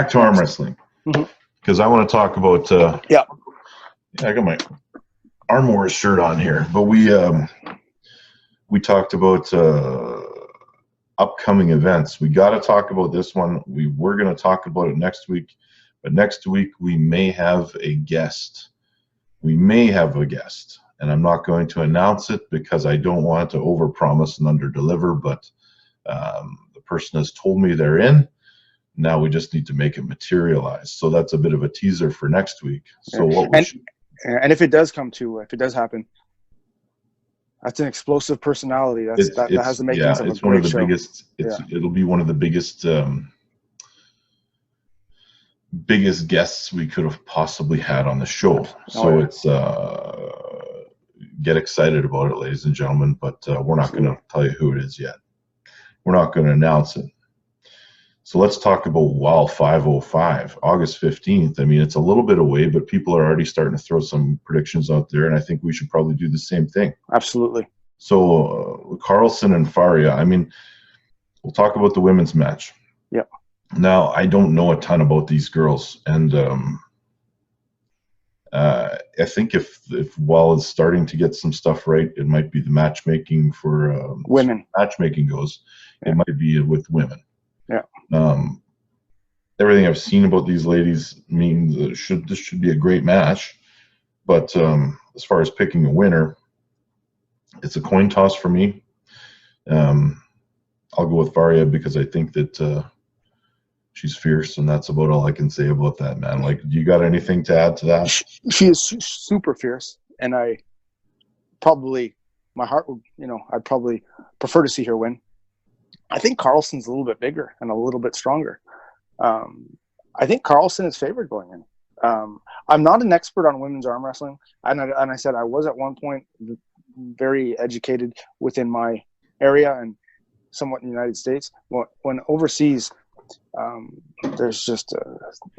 back to arm wrestling because I want to talk about. Yeah, I got my Arm Wars shirt on here, but we talked about upcoming events. We got to talk about this one. We were going to talk about it next week, but next week we may have a guest. And I'm not going to announce it because I don't want to overpromise and underdeliver, but the person has told me they're in. Now we just need to make it materialize. So that's a bit of a teaser for next week. So and if it does happen, that's an explosive personality. That has the makings of a great show. It'll be one of the biggest guests we could have possibly had on the show. It's get excited about it, ladies and gentlemen, but we're not going to tell you who it is yet. We're not going to announce it. So let's talk about WOW 505, August 15th. I mean, it's a little bit away, but people are already starting to throw some predictions out there, and I think we should probably do the same thing. Absolutely. So Carlson and Faryab, I mean, we'll talk about the women's match. Yep. Now, I don't know a ton about these girls, and I think if WOW is starting to get some stuff right, it might be the matchmaking for women. Matchmaking goes, it might be with women. Yeah. Everything I've seen about these ladies means this should be a great match, but as far as picking a winner, it's a coin toss for me. I'll go with Faryab because I think that she's fierce, and that's about all I can say about that, man. Like, do you got anything to add to that? She is super fierce, and I'd probably prefer to see her win. I think Carlson's a little bit bigger and a little bit stronger. I think Carlson is favored going in. I'm not an expert on women's arm wrestling, and I said I was at one point very educated within my area and somewhat in the United States. When overseas, there's just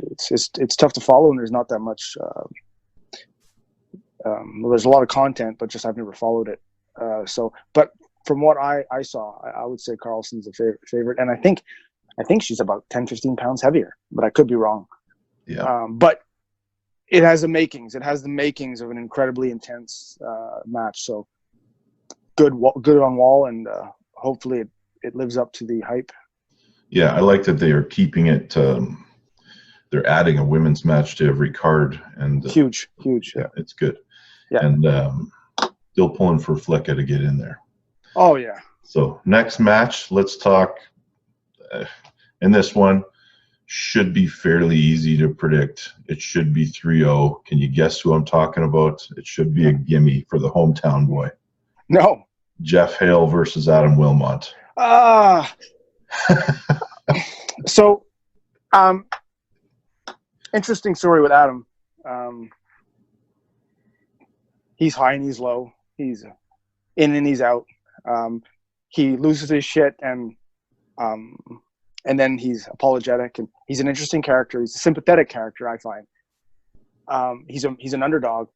it's tough to follow, and there's not that much. There's a lot of content, but just I've never followed it. But from what I saw, I would say Carlson's a favorite, and I think she's about 10, 15 pounds heavier, but I could be wrong. Yeah. But it has the makings. It has the makings of an incredibly intense match. So good on WOW, and hopefully it lives up to the hype. Yeah, I like that they are keeping it. They're adding a women's match to every card, and huge. Yeah, it's good. Yeah, and still pulling for Flicka to get in there. Oh yeah. So next match, let's talk. And this one should be fairly easy to predict. It should be 3-0. Can you guess who I'm talking about? It should be a gimme for the hometown boy. No. Jeff Hale versus Adam Wilmot. So, interesting story with Adam. He's high and he's low. He's in and he's out. He loses his shit and then he's apologetic, and he's an interesting character. He's a sympathetic character, I find. He's an underdog.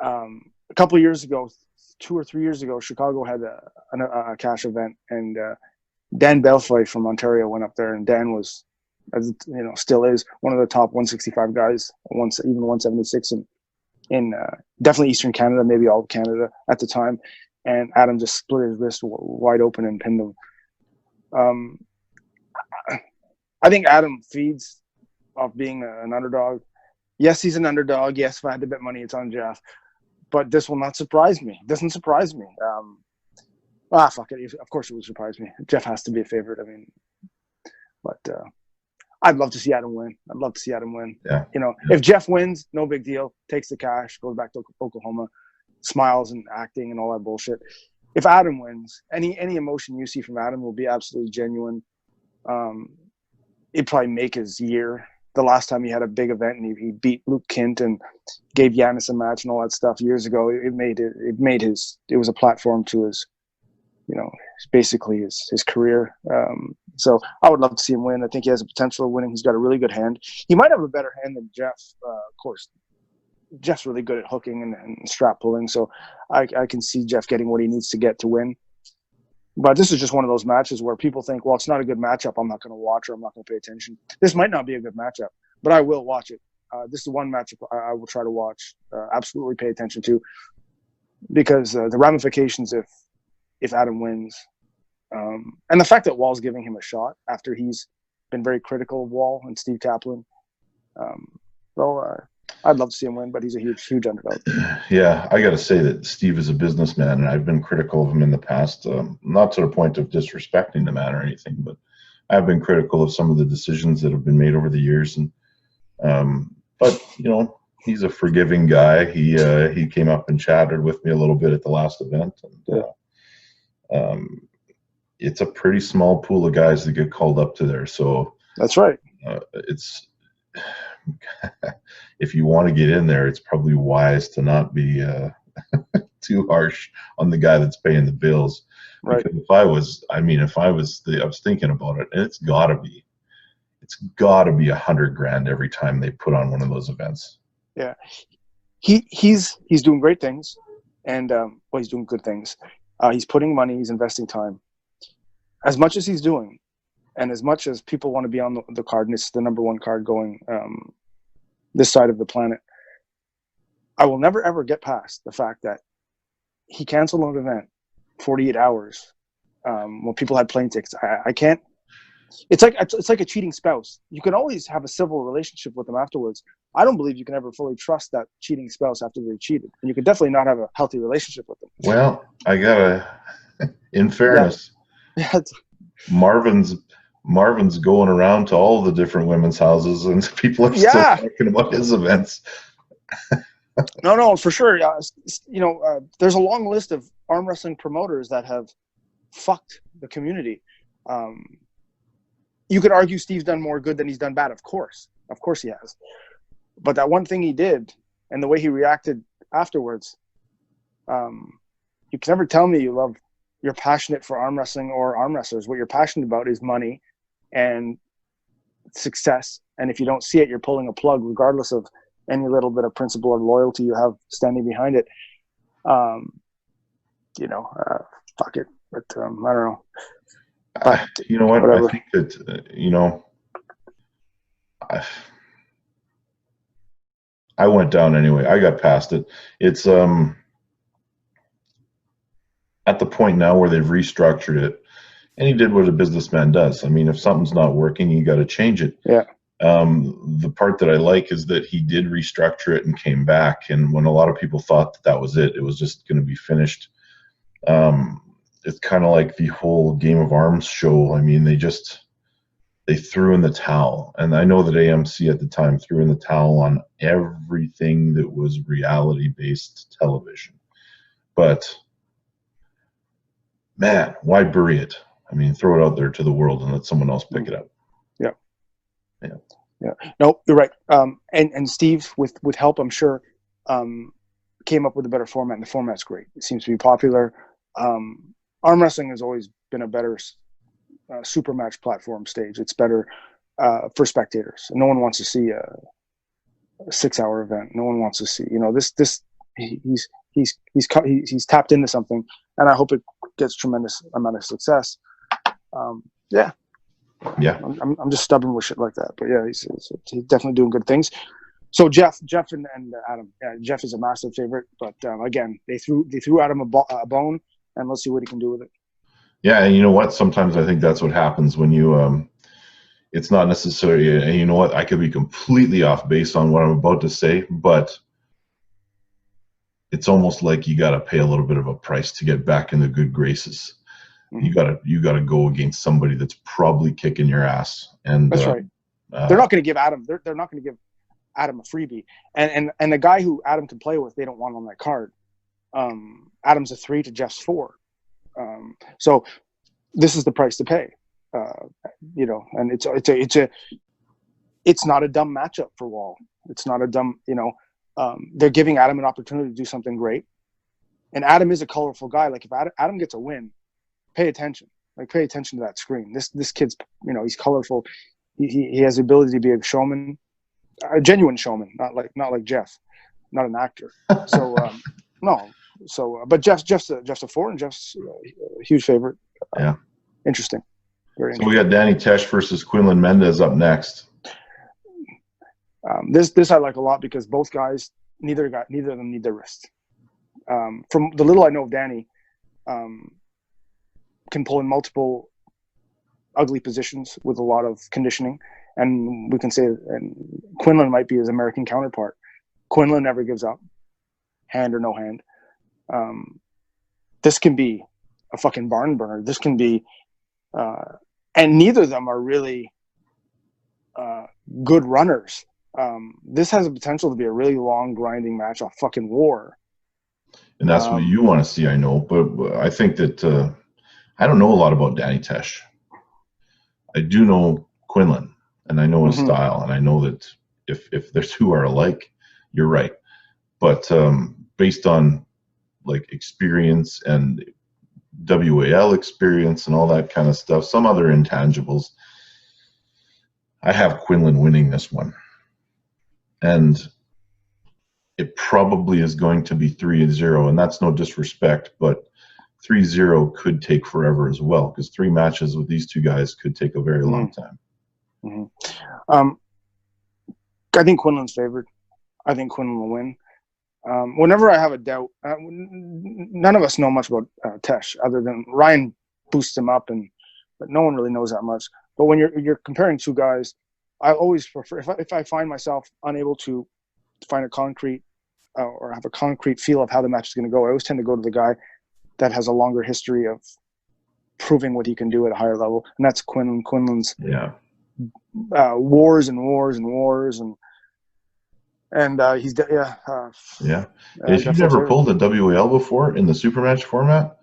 A couple of years ago, 2 or 3 years ago, Chicago had a cash event, and Dan Belfoy from Ontario went up there, and Dan was, still is one of the top 165 guys, even 176 in definitely Eastern Canada, maybe all of Canada at the time. And Adam just split his wrist wide open and pinned him. I think Adam feeds off being an underdog. Yes, he's an underdog. Yes, if I had to bet money, it's on Jeff. But this will not surprise me. It doesn't surprise me. Fuck it. Of course it would surprise me. Jeff has to be a favorite. I mean, but I'd love to see Adam win. Yeah. If Jeff wins, no big deal. Takes the cash, goes back to Oklahoma, smiles and acting and all that bullshit. If Adam wins, any emotion you see from Adam will be absolutely genuine. It'd probably make his year. The last time he had a big event and he beat Luke Kint and gave Giannis a match and all that stuff years ago, it was a platform to his, basically his career. So I would love to see him win. I think he has a potential of winning. He's got a really good hand. He might have a better hand than Jeff. Of course, Jeff's really good at hooking and strap pulling. So I can see Jeff getting what he needs to get to win. But this is just one of those matches where people think, well, it's not a good matchup. I'm not going to watch or I'm not going to pay attention. This might not be a good matchup, but I will watch it. This is one matchup I will try to watch, absolutely pay attention to, because the ramifications if Adam wins, and the fact that Wall's giving him a shot after he's been very critical of Wall and Steve Kaplan. I'd love to see him win, but he's a huge underdog. Yeah, I got to say that Steve is a businessman, and I've been critical of him in the past, not to the point of disrespecting the man or anything, but I've been critical of some of the decisions that have been made over the years. And but he's a forgiving guy. He came up and chatted with me a little bit at the last event, and it's a pretty small pool of guys that get called up to there. So that's right. It's if you want to get in there, it's probably wise to not be too harsh on the guy that's paying the bills. Right. Because I was thinking about it, and it's got to be $100,000 every time they put on one of those events. Yeah, he's doing great things, and he's doing good things. He's putting money, he's investing time. As much as he's doing, and as much as people want to be on the card, and it's the number one card going this side of the planet, I will never ever get past the fact that he canceled an event 48 hours when people had plane tickets. I can't. It's like a cheating spouse. You can always have a civil relationship with them afterwards. I don't believe you can ever fully trust that cheating spouse after they've cheated, and you can definitely not have a healthy relationship with them. Well, I gotta, in fairness, yeah. Marvin's going around to all the different women's houses, and people are still talking about his events. No, for sure. There's a long list of arm wrestling promoters that have fucked the community. You could argue Steve's done more good than he's done bad. Of course he has. But that one thing he did, and the way he reacted afterwards, you can never tell me you're passionate for arm wrestling or arm wrestlers. What you're passionate about is money and success. And if you don't see it, you're pulling a plug, regardless of any little bit of principle or loyalty you have standing behind it. Fuck it. But I don't know. But, you know what? Whatever. I think that, I went down anyway. I got past it. It's at the point now where they've restructured it, and he did what a businessman does. I mean, if something's not working, you got to change it. Yeah. The part that I like is that he did restructure it and came back. And when a lot of people thought that was it was just going to be finished. It's kind of like the whole Game of Arms show. I mean, they threw in the towel. And I know that AMC at the time threw in the towel on everything that was reality-based television. But, man, why bury it? I mean, throw it out there to the world and let someone else pick it up. Yeah. No, you're right. And Steve, with help, I'm sure, came up with a better format, and the format's great. It seems to be popular. Arm wrestling has always been a better super match platform stage. It's better for spectators. No one wants to see a 6-hour event. No one wants to see, he's tapped into something, and I hope it gets tremendous amount of success. Yeah. I'm just stubborn with shit like that, but yeah, he's definitely doing good things. So Jeff and Adam. Yeah, Jeff is a massive favorite, but again, they threw Adam a bone, and let's see what he can do with it. Yeah, and you know what? Sometimes I think that's what happens when you. It's not necessarily, and you know what? I could be completely off base on what I'm about to say, but it's almost like you got to pay a little bit of a price to get back in the good graces. You gotta go against somebody that's probably kicking your ass. And that's right. They're not going to give Adam. They're not going to give Adam a freebie. And the guy who Adam can play with, they don't want on that card. Adam's a 3 to Jeff's 4. So this is the price to pay. And it's not a dumb matchup for Wall. It's not a dumb. They're giving Adam an opportunity to do something great. And Adam is a colorful guy. Like if Adam gets a win, pay attention. Like pay attention to that screen. This kid's, he's colorful. He has the ability to be a showman, a genuine showman, not like Jeff, not an actor. So no. So but Jeff's a 4, and Jeff's a huge favorite. Yeah. Interesting. Very So interesting. we got Danny Tesh versus Quinlan Mendez up next. This I like a lot because both guys, neither of them need their wrist. From the little I know of Danny, can pull in multiple ugly positions with a lot of conditioning, and we can say, and Quinlan might be his American counterpart. Quinlan never gives up, hand or no hand. This can be a fucking barn burner. This can be, and neither of them are really good runners. This has the potential to be a really long, grinding match, a fucking war. And that's what you want to see, I know. But I think that I don't know a lot about Danny Tesh. I do know Quinlan, and I know his style, and I know that if the two are alike, you're right. But based on like experience and WAL experience and all that kind of stuff, some other intangibles, I have Quinlan winning this one. And it probably is going to be 3-0, and that's no disrespect, but 3-0 could take forever as well, because 3 matches with these two guys could take a very long time. I think Quinlan's favored. I think Quinlan will win. Whenever I have a doubt, none of us know much about Tesh, other than Ryan boosts him up, but no one really knows that much. But when you're comparing two guys, I always prefer, if I find myself unable to find a concrete or have a concrete feel of how the match is going to go, I always tend to go to the guy that has a longer history of proving what he can do at a higher level, and that's Quinlan. Quinlan's wars and wars and wars, and he's If you've never pulled a WAL before in the super match format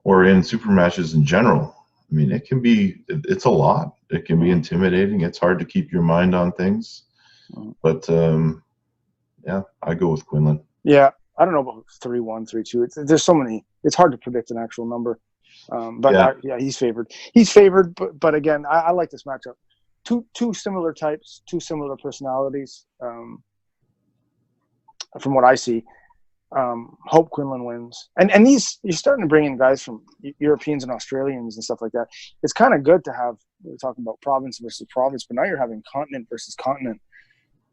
or in super matches in general, I mean, it's a lot. It can be intimidating. It's hard to keep your mind on things, but I go with Quinlan. Yeah, I don't know about 3-1, 3-2. There's so many. It's hard to predict an actual number. He's favored. He's favored, but again, I like this matchup. Two similar types, two similar personalities. From what I see, hope Quinlan wins. And these, you're starting to bring in guys from Europeans and Australians and stuff like that. It's kind of good to have. We're talking about province versus province, but now you're having continent versus continent.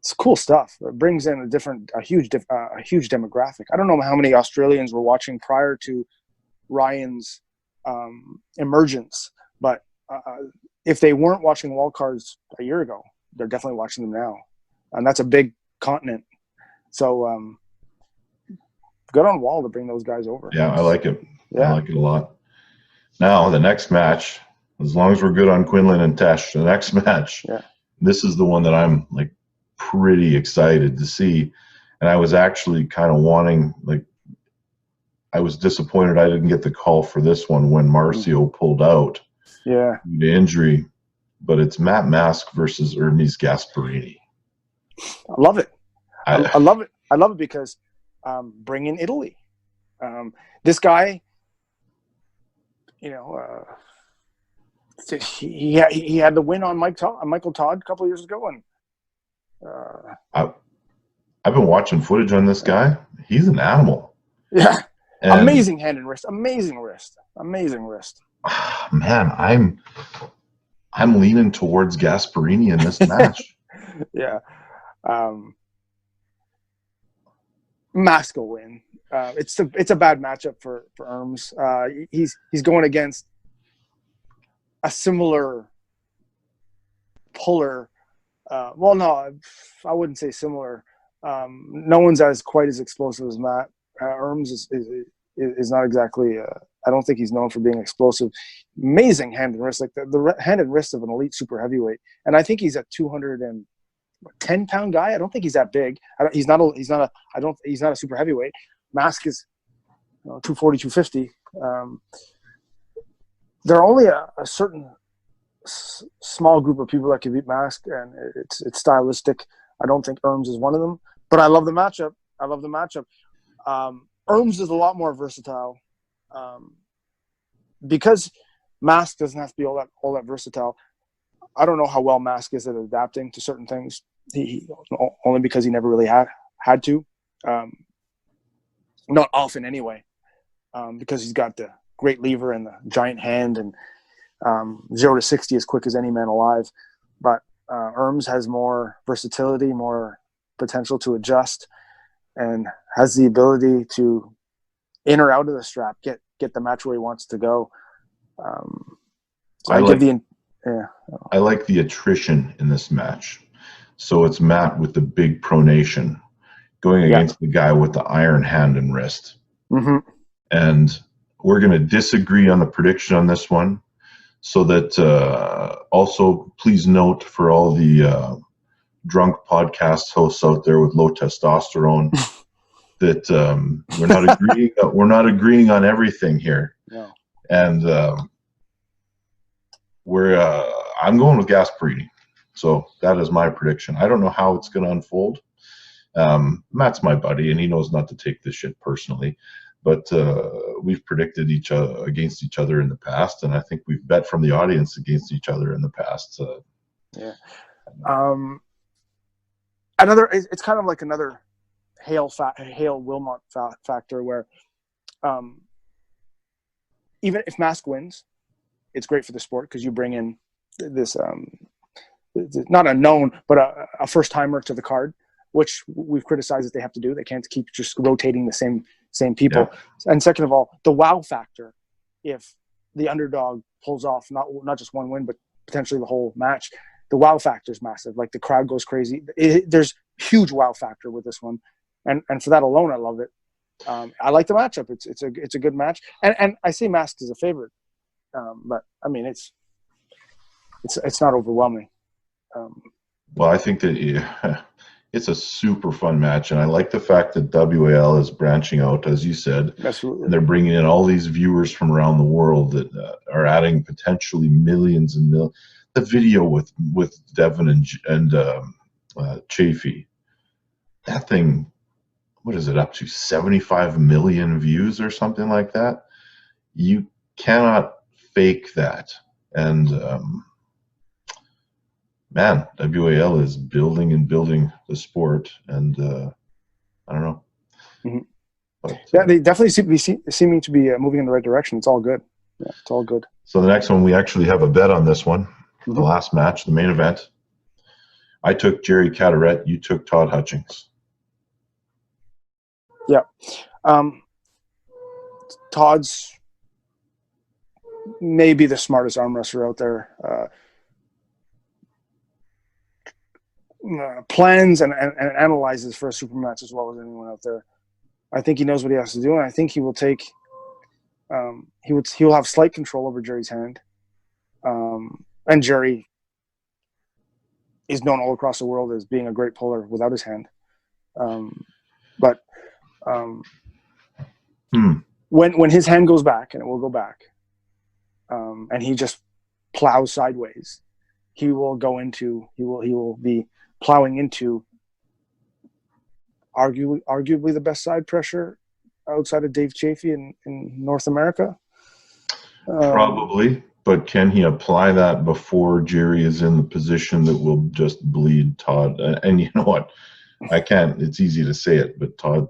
It's cool stuff. It brings in a huge demographic. I don't know how many Australians were watching prior to Ryan's emergence, but if they weren't watching wildcards a year ago, they're definitely watching them now, and that's a big continent. So good on Wall to bring those guys over. Yeah, I like it. Yeah. I like it a lot. Now the next match, as long as we're good on Quinlan and Tesh, the next match, this is the one that I'm like pretty excited to see. And I was actually kind of wanting, like, I was disappointed I didn't get the call for this one when Marcio pulled out due to injury. But it's Matt Mask versus Hermes Gasparini. I love it. I love it. I love it because bring in Italy. This guy, he had the win on Michael Todd a couple of years ago, and I've been watching footage on this guy. He's an animal. Yeah, and amazing hand and wrist, amazing wrist. Man, I'm leaning towards Gasparini in this match. Yeah. Mask will win. It's a bad matchup for Erms. He's going against a similar puller. Well, no, I wouldn't say similar. No one's quite as explosive as Matt. Erms is not exactly. I don't think he's known for being explosive. Amazing hand and wrist, like the hand and wrist of an elite super heavyweight. And I think he's a 210-pound guy. I don't think he's that big. He's not a super heavyweight. Mask is 240, 250. There are only a certain small group of people that can beat Mask, and it's stylistic. I don't think Erms is one of them, but I love the matchup. Erms is a lot more versatile because Mask doesn't have to be all that versatile. I don't know how well Mask is at adapting to certain things. He only because he never really had to. Not often anyway, because he's got the great lever and the giant hand, and 0 to 60 as quick as any man alive. But Erms has more versatility, more potential to adjust, and has the ability to in or out of the strap get the match where he wants to go. So I like the attrition in this match. So it's Matt with the big pronation going against the guy with the iron hand and wrist. Mm-hmm. And we're going to disagree on the prediction on this one. So that also please note for all the drunk podcast hosts out there with low testosterone that we're not agreeing on everything here. No. And I'm going with Gasparini. So that is my prediction. I don't know how it's going to unfold. Matt's my buddy, and he knows not to take this shit personally. But we've predicted against each other in the past, and I think we've bet from the audience against each other in the past. Yeah. It's kind of like another Hale Wilmot factor where even if Mask wins, it's great for the sport because you bring in this not unknown, but a first timer to the card, which we've criticized that they have to do. They can't keep just rotating the same people. Yeah. And second of all, the wow factor, if the underdog pulls off not just one win, but potentially the whole match, the wow factor is massive. Like the crowd goes crazy. There's huge wow factor with this one. And for that alone, I love it. I like the matchup. It's a good match. And I say Mask is a favorite. But I mean, it's not overwhelming. Well, I think that it's a super fun match, and I like the fact that WAL is branching out, as you said. Absolutely. And they're bringing in all these viewers from around the world that are adding potentially millions and millions. The video with Devin and Chafee, that thing, what is it, up to 75 million views or something like that? You cannot fake that. And man, WAL is building and building the sport, and I don't know. Mm-hmm. But, they definitely seeming to be moving in the right direction. It's all good. Yeah, it's all good. So the next one, we actually have a bet on this one. Mm-hmm. The last match, the main event. I took Jerry Cataret. You took Todd Hutchins. Yeah. Todd's maybe the smartest arm wrestler out there. Plans and analyzes for a super match as well as anyone out there. I think he knows what he has to do, and I think he will take. He will have slight control over Jerry's hand, and Jerry is known all across the world as being a great puller without his hand. When his hand goes back, and it will go back, and he just plows sideways, he will be plowing into arguably the best side pressure outside of Dave Chafee in North America. Probably, but can he apply that before Jerry is in the position that will just bleed Todd? And you know what? I can't. It's easy to say it, but Todd,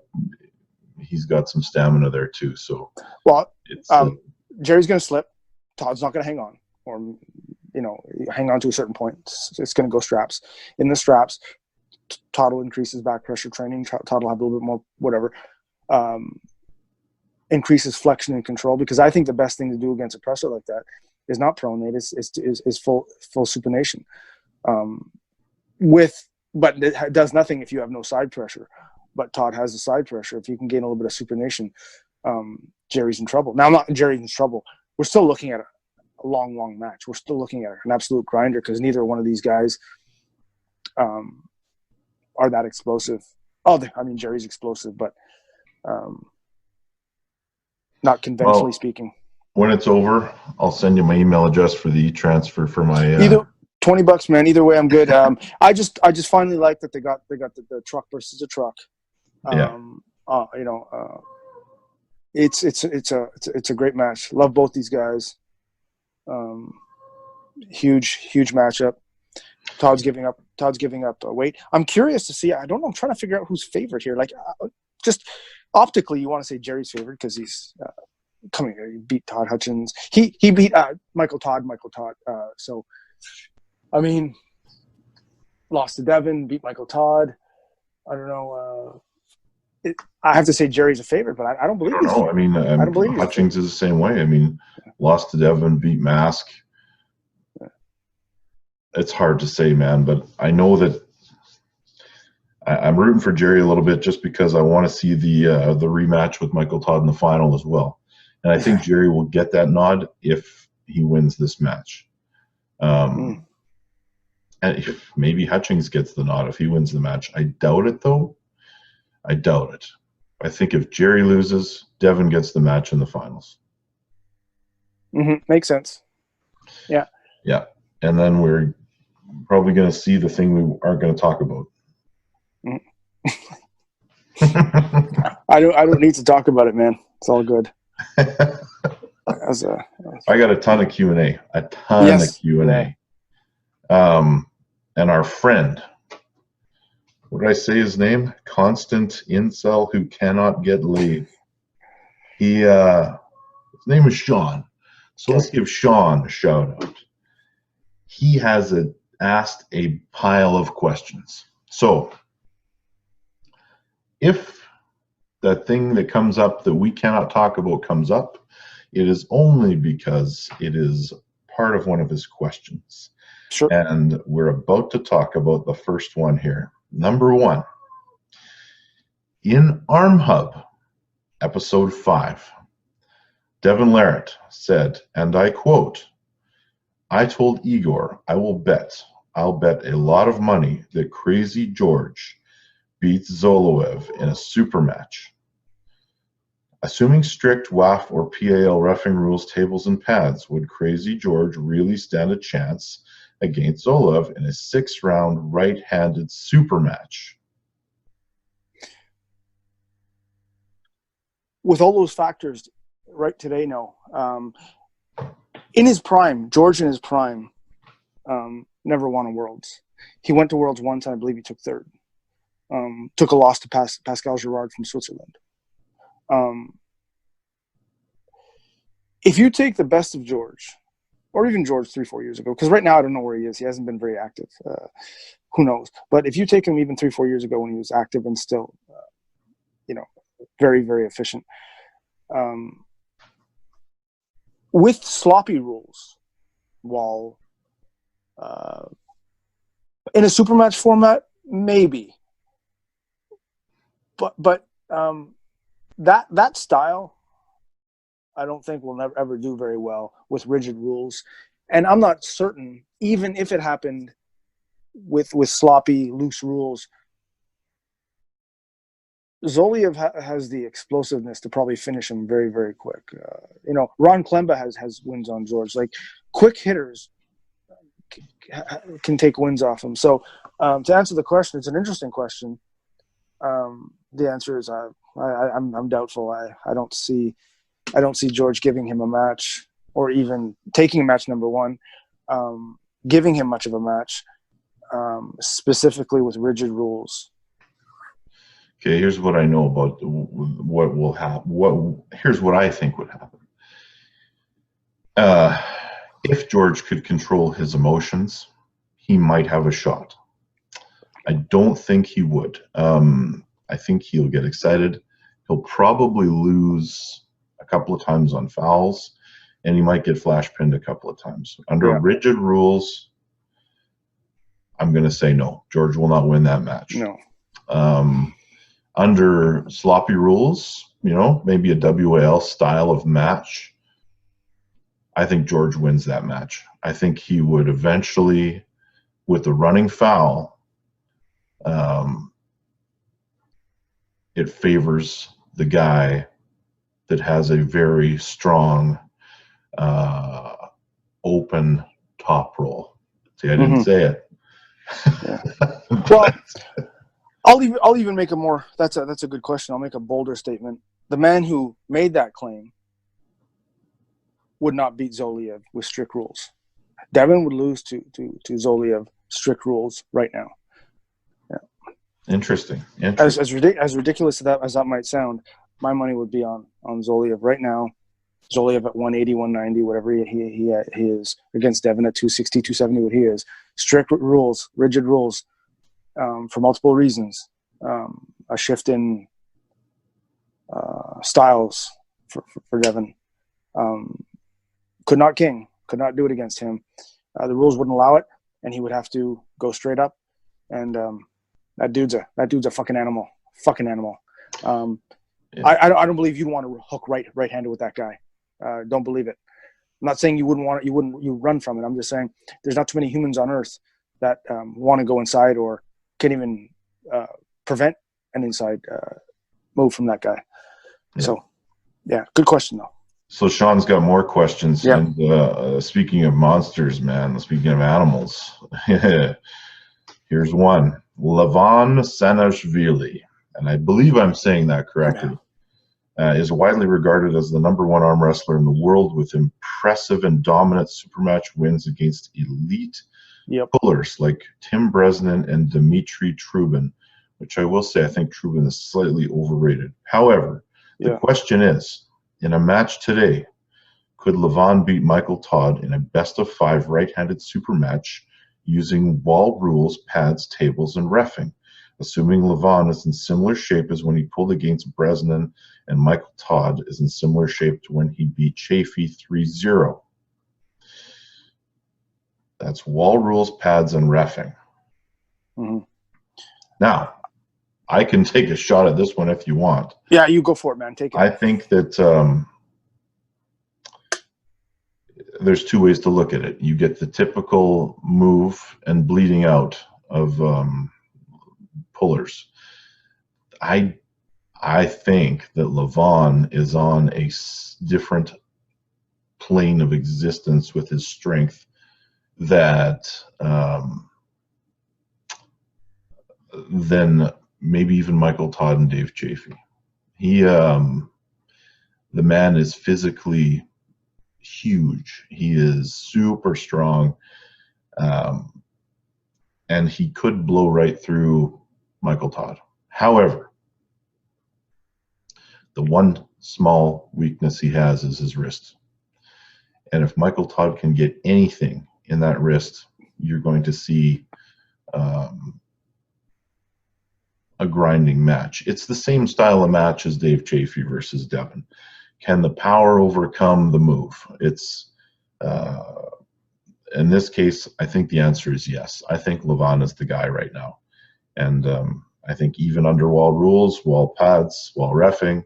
he's got some stamina there too. So, well, Jerry's going to slip. Todd's not going to hang on, or hang on to a certain point. It's going to go straps. In the straps, Todd will increase his back pressure training. Todd will have a little bit more whatever. Increases flexion and control, because I think the best thing to do against a presser like that is not pronate, is full supination. But it does nothing if you have no side pressure. But Todd has the side pressure. If you can gain a little bit of supination, Jerry's in trouble. Now, Jerry's in trouble. We're still looking at a long match. We're still looking at an absolute grinder, because neither one of these guys are that explosive. Jerry's explosive, but not conventionally speaking. When it's over, I'll send you my email address for the e-transfer for my. Either $20, man. Either way, I'm good. I just finally like that they got the truck versus the truck. It's a great match. Love both these guys. Huge matchup. Todd's giving up weight. I'm curious to see. I don't know. I'm trying to figure out who's favorite here. Like, just optically, you want to say Jerry's favorite because he's come here. He beat Todd Hutchins. He beat Michael Todd. So, I mean, lost to Devin, beat Michael Todd. I don't know. I have to say Jerry's a favorite, but I don't believe I don't know. I mean, I don't believe Hutchings is the same way. I mean, lost to Devin, beat Mask. It's hard to say, man, but I know that I'm rooting for Jerry a little bit just because I want to see the rematch with Michael Todd in the final as well. And I think Jerry will get that nod if he wins this match. And if maybe Hutchings gets the nod if he wins the match. I doubt it, though. I doubt it. I think if Jerry loses, Devin gets the match in the finals. Makes sense. Yeah. Yeah. And then we're probably going to see the thing we aren't going to talk about. I don't need to talk about it, man. It's all good. I got a ton of Q&A. Of Q&A. And our friend, what did I say his name? Constant Incel who cannot get laid. His name is Sean. So let's give Sean a shout out. He has asked a pile of questions. So if that thing that comes up that we cannot talk about comes up, it is only because it is part of one of his questions. Sure. And we're about to talk about the first one here. Number 1. In Arm Hub, episode 5, Devin Larratt said, and I quote, I told Igor I'll bet a lot of money that Crazy George beats Zoloev in a super match. Assuming strict WAF or PAL roughing rules, tables, and pads, would Crazy George really stand a chance against Zoloev in a 6-round right-handed super match? With all those factors, right today, no. In his prime, George in his prime, never won a Worlds. He went to Worlds once, and I believe he took 3rd. Took a loss to Pascal Girard from Switzerland. If you take the best of George, or even George 3-4 years ago, because right now I don't know where he is. He hasn't been very active. Who knows? But if you take him even 3-4 years ago when he was active and still, very, very efficient. With sloppy rules, while in a super match format, maybe. But that style, I don't think will never ever do very well with rigid rules, and I'm not certain even if it happened with sloppy loose rules. Zoloev has the explosiveness to probably finish him very, very quick. Ron Klemba has wins on George. Like quick hitters can take wins off him. So to answer the question, it's an interesting question. The answer is I'm doubtful. I don't see George giving him a match or even taking a match number 1, giving him much of a match, specifically with rigid rules. Okay, here's what I know about what will happen. Here's what I think would happen. If George could control his emotions, he might have a shot. I don't think he would. I think he'll get excited. He'll probably lose a couple of times on fouls, and he might get flash pinned a couple of times. Under rigid rules, I'm going to say no. George will not win that match. No. Under sloppy rules, maybe a WAL style of match, I think George wins that match. I think he would eventually, with the running foul, it favors the guy that has a very strong, open top roll. See, I didn't say it. Yeah. Well, I'll even make a more. That's a good question. I'll make a bolder statement. The man who made that claim would not beat Zoloev with strict rules. Devin would lose to Zoloev strict rules right now. Yeah. Interesting. As ridiculous as that might sound, my money would be on Zoloev right now Zoloev at 180, 190, whatever he is, against Devin at 260, 270, what he is. Strict rules, rigid rules, for multiple reasons. A shift in styles for Devin. Could not do it against him. The rules wouldn't allow it, and he would have to go straight up. And that dude's a fucking animal. Yeah. I don't believe you'd want to hook right-handed with that guy. Don't believe it. I'm not saying you run from it. I'm just saying there's not too many humans on earth that want to go inside or can even prevent an inside move from that guy. Yeah. So, yeah, good question though. So Sean's got more questions. Yeah. And speaking of monsters, man, speaking of animals, here's one. Levan Saginashvili, and I believe I'm saying that correctly, is widely regarded as the #1 arm wrestler in the world with impressive and dominant supermatch wins against elite pullers like Tim Bresnan and Dmitry Trubin, which I will say I think Trubin is slightly overrated. However, the question is, in a match today, could Levan beat Michael Todd in a best-of-5 right-handed super match using wall rules, pads, tables, and reffing, assuming Levan is in similar shape as when he pulled against Bresnan and Michael Todd is in similar shape to when he beat Chafee 3-0? That's wall rules, pads, and reffing. Mm-hmm. Now, I can take a shot at this one if you want. Yeah, you go for it, man. Take it. I think that there's two ways to look at it. You get the typical move and bleeding out of pullers. I think that Levan is on a different plane of existence with his strength that than maybe even Michael Todd and Dave Chafee. He, the man is physically huge. He is super strong, and he could blow right through Michael Todd. However, the one small weakness he has is his wrist. And if Michael Todd can get anything in that wrist, you're going to see a grinding match. It's the same style of match as Dave Chafee versus Devin. Can the power overcome the move? It's in this case, I think the answer is yes. I think Levan is the guy right now. And I think even under wall rules, wall pads, wall reffing,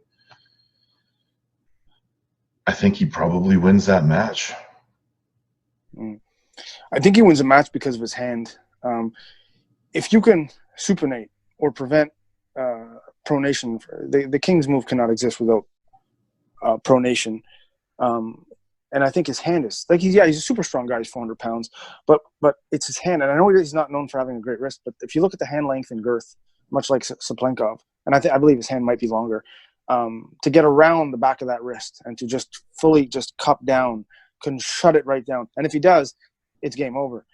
I think he probably wins that match. I think he wins a match because of his hand. If you can supinate or prevent pronation, the King's move cannot exist without pronation. And I think his hand is like he's a super strong guy. He's 400 pounds, but it's his hand. And I know he's not known for having a great wrist, but if you look at the hand length and girth, much like Saplenkov, and I believe his hand might be longer, to get around the back of that wrist and to just fully just cup down, can shut it right down. And if he does, it's game over.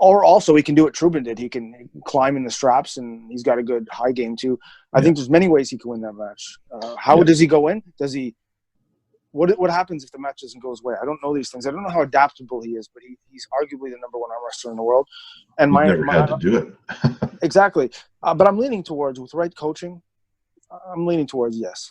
Or also he can do what Trubin did. He can climb in the straps, and he's got a good high game too. I think there's many ways he can win that match. How does he go in? Does he? What happens if the match doesn't go his way? I don't know these things. I don't know how adaptable he is, but he's arguably the #1 arm wrestler in the world. And He's never had to do it. Exactly. But I'm leaning towards, with right coaching, I'm leaning towards yes.